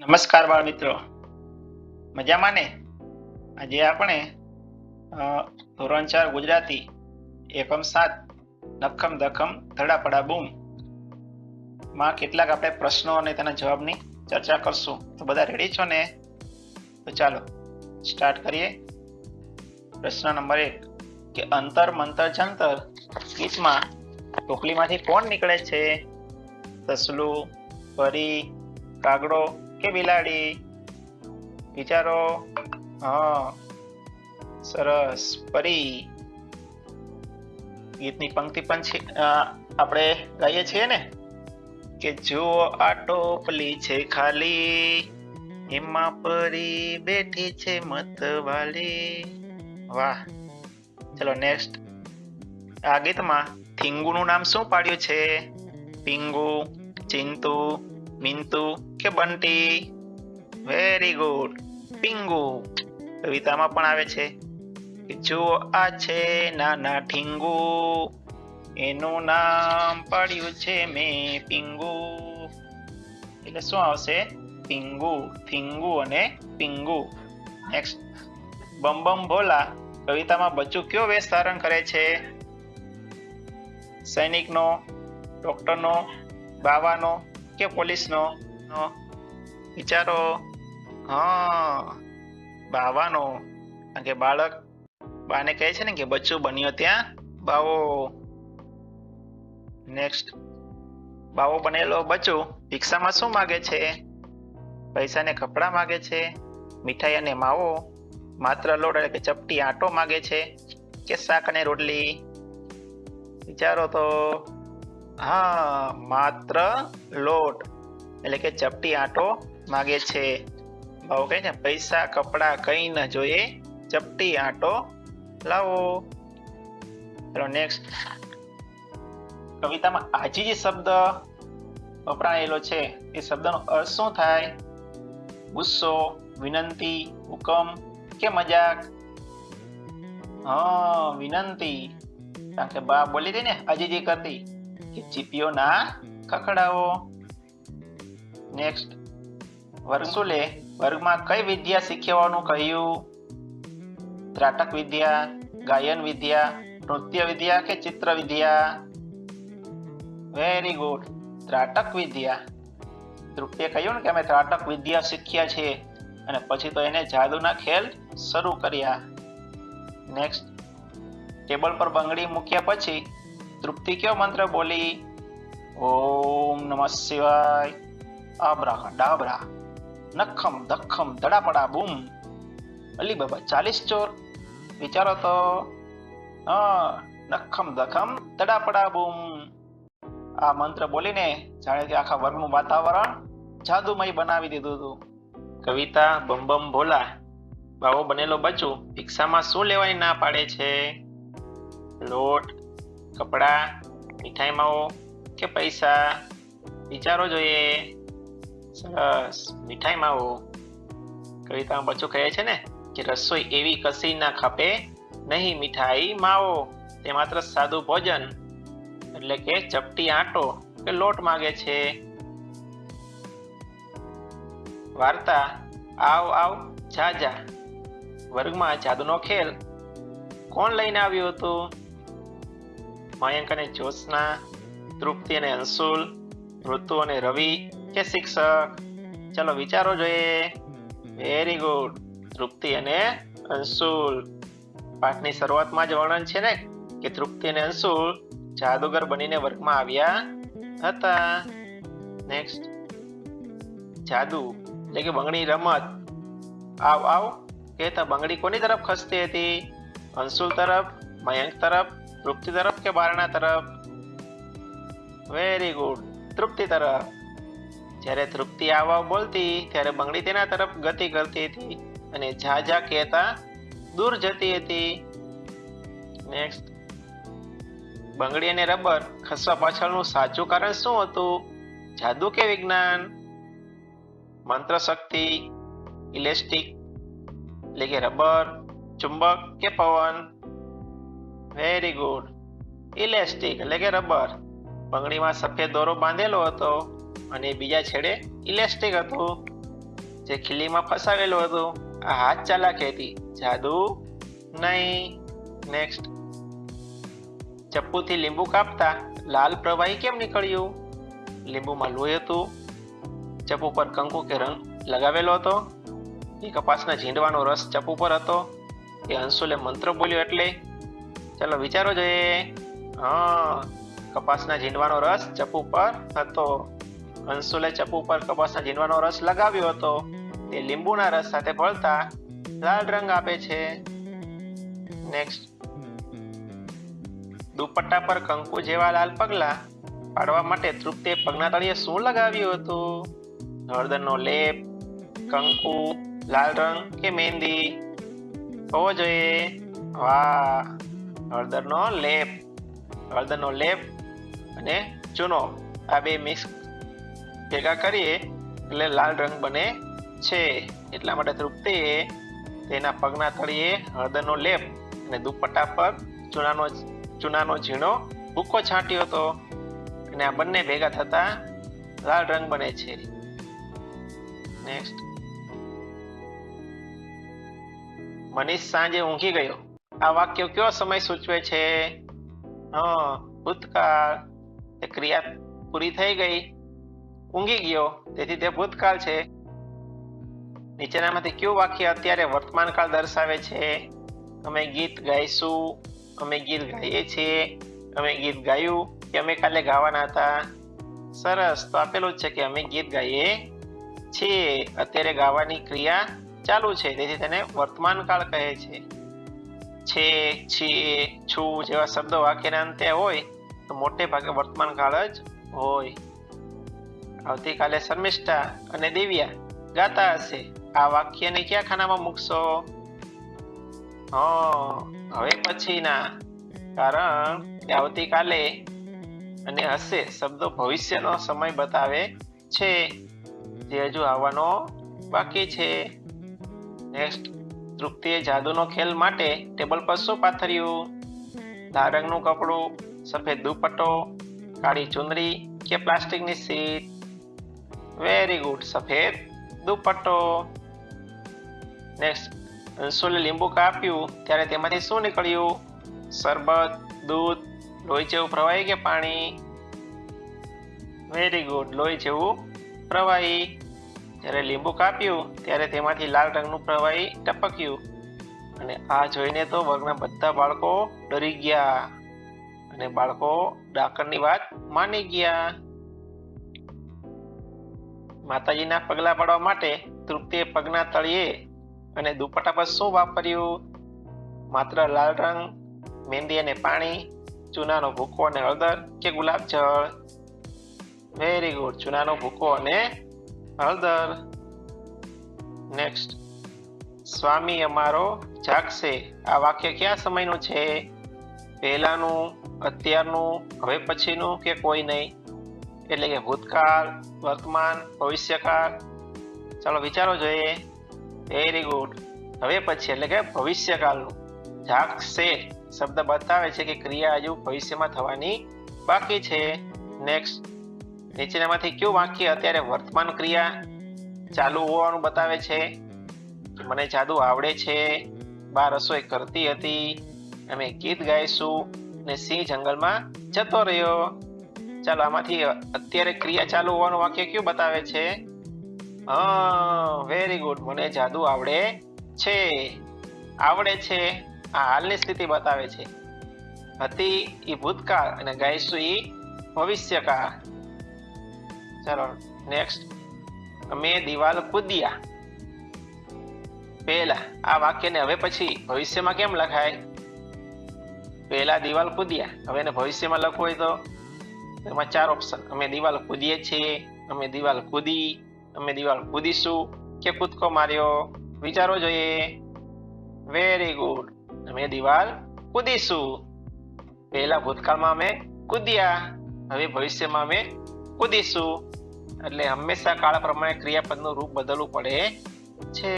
નમસ્કાર બાળ મિત્રો, મજામાં ને? આજે આપણે ધોરણ 4 ગુજરાતી એકમ 7 નખમ દખમ ધડાપડા બૂમ માં કેટલાક આપણે પ્રશ્નો અને તેના જવાબની ચર્ચા કરશું. તો બધા રેડી છો ને? તો ચાલો સ્ટાર્ટ કરીએ. પ્રશ્ન નંબર 1 કે અંતર મંતર જંતર ગીતમાં ટોપલીમાંથી કોણ નીકળે છે? સસલું, પરી, કાગડો કે બિલાડી? વિચારો. સરસ, પરી. ગીતની પંક્તિ પણ છે, આપણે ગાઈએ છીએ ને કે જો આ ટોપલી છે ખાલી, એમાં પરી બેઠી છે મતવાલી. વાહ. ચલો નેક્સ્ટ. આ ગીતમાં થીંગુનું નામ શું પાડ્યું છે? પિંગુ, ચિંતુ, મિંતુ કે બંટી? Very good, Pingu. કવિતામાં પણ આવે છે કે જો આ છે નાના ઠીંગુ, એનું નામ પાડ્યું છે મેં પિંગુ. એટલે શું આવશે? પિંગુ, થીંગુ અને પિંગુ. નેક્સ્ટ. બમ બમ ભોલા કવિતામાં બચ્ચું કયો વેશ ધારણ કરે છે? સૈનિકનો, ડોક્ટરનો, બાવાનો કે પોલીસનો? વિચારો. બાવાનો. કારણ કે બાળક બાને કહે છે ને કે બચ્ચું બન્યો ત્યાં બાવો. નેક્સ્ટ. બાવો બનેલો બચ્ચું ભિક્ષામાં શું માગે છે? પૈસા ને કપડા માગે છે, મીઠાઈ અને માવો, માત્ર લોટ એટલે કે ચપટી આટો માગે છે કે શાક અને રોટલી? વિચારો તો. માત્ર લોટ એટલે કે ચપટી આટો માગે છે. બાવો કહે છે પૈસા કપડા કઈ ન જોઈએ, ચપટી આટો લાવો. ચલો નેક્સ્ટ. કવિતામાં આજીજી શબ્દ વપરાયેલો છે, એ શબ્દનો અર્થ શું થાય? ગુસ્સો, વિનંતી, હુકમ કે મજાક? વિનંતી. કારણ કે બા બોલી હતી ને આજીજી કરતી કે ચીપીઓ ના ખખડાવો. નેક્સ્ટ. વર્ગસુલે વર્ગમાં કઈ વિદ્યા શીખવવાનું કહ્યું? ત્રાટક વિદ્યા, ગાયન વિદ્યા, નૃત્ય વિદ્યા કે ચિત્ર વિદ્યા? વેરી ગુડ, ત્રાટક વિદ્યા. તૃપ્તિએ કહ્યું ને કે અમે ત્રાટક વિદ્યા શીખ્યા છીએ, અને પછી તો એને જાદુના ખેલ શરૂ કર્યા. નેક્સ્ટ. ટેબલ પર બંગડી મૂક્યા પછી તૃપ્તિ કયો મંત્ર બોલી? ઓમ નમઃ શિવાય, આબરા ડાબરા, નખમ દખમ ધડાપડા બૂમ, અલી બાબા 40 ચોર. વિચારો તો. નખમ દખમ ધડાપડા બૂમ. આ મંત્ર બોલીને જાણે કે આખા વર્ગનું વાતાવરણ જાદુમય બનાવી દીધું હતું. કવિતા બમ બમ ભોલા બાવો બનેલો બચ્ચું ભિક્ષામાં શું લેવાની ના પાડે છે? લોટ, કપડા, મીઠાઈ માવો કે પૈસા? વિચારો જોઈએ. સરસ, મીઠાઈ માવો. કવિતામાં બચ્ચું કહે છે ને કે રસોઈ એવી કસી ના ખપે નહીં, મીઠાઈ માવો તે માત્ર સાદું ભોજન એટલે કે ચપટી આટો કે લોટ માગે છે. વાર્તા આવ આવ જા જા વર્ગમાં જાદુનો ખેલ કોણ લઈને આવ્યું હતું? મયંક અને જ્યોત્સના, તૃપ્તિ અને અંશુલ, ઋતુ અને રવિ કે શિક્ષક? ચલો વિચારો જોઈએ. વેરી ગુડ, તૃપ્તિ અને અંશુલ. પાઠની શરૂઆતમાં જ વર્ણન છે ને કે તૃપ્તિ અને અંશુલ જાદુગર બનીને વર્ગમાં આવ્યા હતા. નેક્સ્ટ. જાદુ એટલે કે બંગડી રમત. આવ આવ કહેતા બંગડી કોની તરફ ખસતી હતી? અંશુલ તરફ, મયંક તરફ, તૃપ્તિ તરફ કે બારણા તરફ? વેરી ગુડ, તૃપ્તિ તરફ. જ્યારે તૃપ્તિ આવ આવ બોલતી ત્યારે બંગડી તેના તરફ ગતિ કરતી હતી અને જા જા કહેતા દૂર જતી હતી. નેક્સ્ટ. બંગડી અને રબર ખસવા પાછળનું સાચું કારણ શું હતું? જાદુ કે વિજ્ઞાન? મંત્ર શક્તિ, ઇલેસ્ટિક એટલે કે રબર, ચુંબક કે પવન? વેરી ગુડ, ઇલેસ્ટિક એટલે કે રબર. બંગડીમાં સફેદ દોરો બાંધેલો હતો અને બીજા છેડે ઇલેસ્ટિક હતું. જે ખીલીમાં ફસાવેલું હતું આ હાથ ચાલાકી હતી, જાદુ નહીં. નેક્સ્ટ, ચપ્પુથી લીંબુ કાપતા લાલ પ્રવાહી કેમ નીકળ્યું? લીંબુમાં લોહી હતું, ચપ્પુ પર કંકુ કે રંગ લગાવેલો હતો, એ કપાસના ઝીંડવાનો રસ ચપ્પુ પર હતો, એ અંશુલે મંત્ર બોલ્યો એટલે? ચાલો વિચારો જોઈએ. હા, કપાસના ઝીંડવાનો રસ ચપ્પુ પર હતો. અંશુલે ચપ્પુ પર કપાસના ઝીંડવાનો રસ લગાવ્યો હતો, તે લીંબુના રસ સાથે ભળતા લાલ રંગ આપે છે. નેક્સ્ટ, દુપટ્ટા પર કંકુ જેવા લાલ પગલા પાડવા માટે તૃપ્તિએ પગના તળિયે શું લગાવ્યું હતું? હળદરનો લેપ, કંકુ, લાલ રંગ કે મહેંદી? હોવો જોઈએ. વાહ, હળદરનો લેપ. હળદરનો લેપ અને ચૂનો આ બે મિક્સ ભેગા કરીએ એટલે લાલ રંગ બને છે. એટલા માટે તૃપ્તિએ તેના પગના તળિયે હળદરનો લેપ અને દુપટ્ટા પર ચૂનાનો ઝીણો ભૂકો છાંટ્યો હતો અને આ બંને ભેગા થતા લાલ રંગ બને છે. નેક્સ્ટ, મનીષ સાંજે ઊંઘી ગયો. આ વાક્ય કયો સમય સૂચવે છે? ભૂતકાળ. તે ક્રિયા પૂરી થઈ ગઈ, ઊંઘી ગયો, તેથી તે ભૂતકાળ છે. નીચેનામાંથી કયું વાક્ય અત્યારે વર્તમાન કાળ દર્શાવે છે? અમે ગીત ગાઈશું, અમે ગીત ગાઈએ છીએ, અમે ગીત ગાયું કે અમે કાલે ગાવાના હતા? સરસ, તો આપેલું જ છે કે અમે ગીત ગાઈએ છીએ. અત્યારે ગાવાની ક્રિયા ચાલુ છે, તેથી તેને વર્તમાન કાળ કહે છે. છીએ, છું જેવા શબ્દો વાક્યના અંતે હોય તો મોટે ભાગે વર્તમાન કાળ જ હોય. આવતીકાલે શર્મિષ્ઠા અને દિવ્યા ગાતા હશે. આ વાક્યને કયા ખાનામાં મૂકશો? હવે પછીના, કારણ કે આવતીકાલે અને હશે શબ્દો ભવિષ્યનો સમય બતાવે છે, જે હજુ આવવાનો બાકી છે. નેક્સ્ટ, તૃપ્તિએ જાદુનો ખેલ માટે ટેબલ પર શું પાથર્યું? લાલ રંગનું કપડું, સફેદ દુપટ્ટો, કાળી ચુંદડી કે પ્લાસ્ટિકની સીટ? વેરી ગુડ, સફેદ દુપટ્ટો. નેક્સ્ટ, અંશુલે લીંબુ કાપ્યું ત્યારે તેમાંથી શું નીકળ્યું? શરબત, દૂધ, લોહી જેવું પ્રવાહી કે પાણી? વેરી ગુડ, લોહી જેવું પ્રવાહી. જ્યારે લીંબુ કાપ્યું ત્યારે તેમાંથી લાલ રંગનું પ્રવાહી ટપક્યું અને આ જોઈને તો વર્ગના બધા બાળકો ડરી ગયા અને બાળકો ડાકણની વાત માની ગયા. માતાજીના પગલા પાડવા માટે તૃપ્તિએ પગના તળિયે અને દુપટ્ટા પર શું વાપર્યું? માત્ર લાલ રંગ, મહેંદી અને પાણી, ચૂનાનો ભૂકો અને હળદર કે ગુલાબ જળ? વેરી ગુડ, ચૂનાનો ભૂકો અને હળદર. નેક્સ્ટ, સ્વામી અમારો જાગશે. આ વાક્ય કયા સમયનું છે? પહેલાનું, અત્યારનું, હવે પછીનું કે કોઈ નહીં? એટલે કે ભૂતકાળ, વર્તમાન, ભવિષ્યકાળ? ચાલો વિચારો જોઈએ. વેરી ગુડ, હવે પછી એટલે કે ભવિષ્યકાળનું. જાગશે શબ્દ બતાવે છે કે ક્રિયા હજુ ભવિષ્યમાં થવાની બાકી છે. નેક્સ્ટ, નીચેનામાંથી કયું વાક્ય અત્યારે વર્તમાન ક્રિયા ચાલુ હોવાનું બતાવે છે? મને જાદુ આવડે છે, બા રસોઈ કરતી હતી, અમે ગીત ગાઈશું ને સિંહ જંગલમાં જતો રહ્યો. ચાલો આમાંથી અત્યારે ક્રિયા ચાલુ હોવાનું વાક્ય કયું બતાવે છે? વેરી ગુડ, મને જાદુ આવડે છે. આવડે છે આ હાલની સ્થિતિ બતાવે છે. હતી એ ભૂતકાળ અને ગાઈશું એ ભવિષ્યકાળ. ચાલો નેક્સ્ટ, અમે દિવાલ કૂદ્યા. પહેલા આ વાક્યને હવે પછી ભવિષ્યમાં કેમ લખાય? પહેલા દિવાલ કૂદ્યા, હવે એને ભવિષ્યમાં લખવું હોય તો એમાં 4 ઓપ્શન: અમે દિવાલ કૂદીએ છીએ, અમે દિવાલ કૂદી, અમે દિવાલ કૂદીશું કે કૂદકો માર્યો? વિચારો જોઈએ. વેરી ગુડ, અમે દિવાલ કૂદીશું. પહેલા ભૂતકાળમાં અમે કૂદ્યા, હવે ભવિષ્યમાં અમે કૂદીશું. એટલે હંમેશા કાળ પ્રમાણે ક્રિયાપદનું રૂપ બદલવું પડે છે.